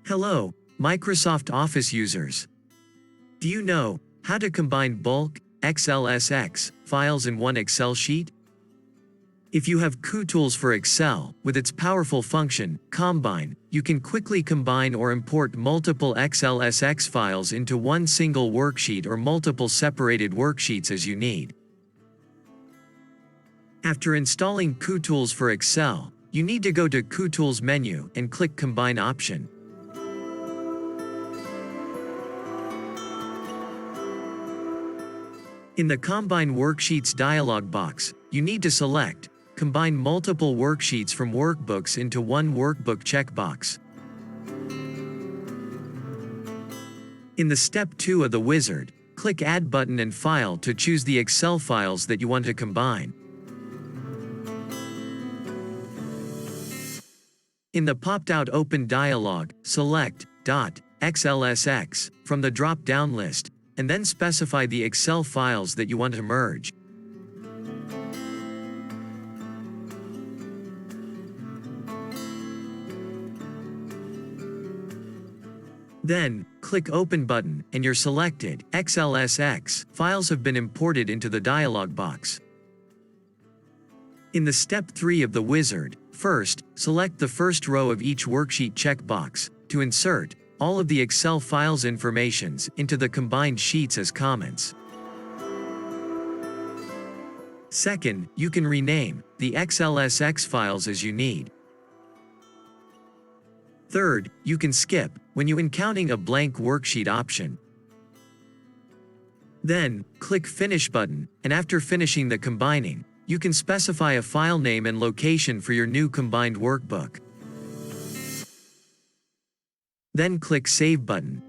Hello, Microsoft Office users. Do you know how to combine bulk XLSX files in one Excel sheet? If you have Kutools for Excel, with its powerful function, Combine, you can quickly combine or import multiple XLSX files into one single worksheet or multiple separated worksheets as you need. After installing Kutools for Excel, you need to go to Kutools menu and click Combine option. In the Combine Worksheets dialog box, you need to select Combine multiple worksheets from workbooks into one workbook checkbox. In the Step 2 of the wizard, click Add button and File to choose the Excel files that you want to combine. In the popped-out Open dialog, select .xlsx from the drop-down list, and then specify the Excel files that you want to merge. Then, click Open button, and your selected XLSX files have been imported into the dialog box. In the Step 3 of the wizard, first, select the first row of each worksheet checkbox to insert all of the Excel files informations into the combined sheets as comments. Second, you can rename the XLSX files as you need. Third, you can skip when you encountering a blank worksheet option. Then, click Finish button, and after finishing the combining, you can specify a file name and location for your new combined workbook. Then click Save button.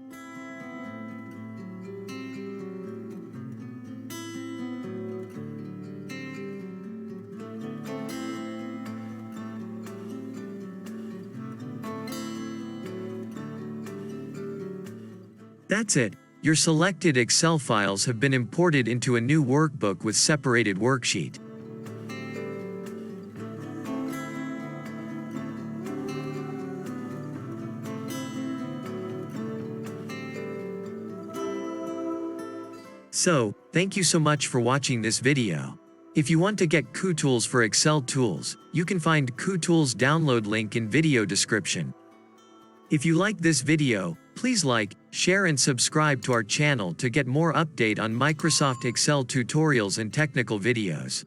That's it. Your selected Excel files have been imported into a new workbook with separated worksheet. So, thank you so much for watching this video. If you want to get Kutools for Excel tools, you can find Kutools download link in video description. If you like this video, please like, share and subscribe to our channel to get more update on Microsoft Excel tutorials and technical videos.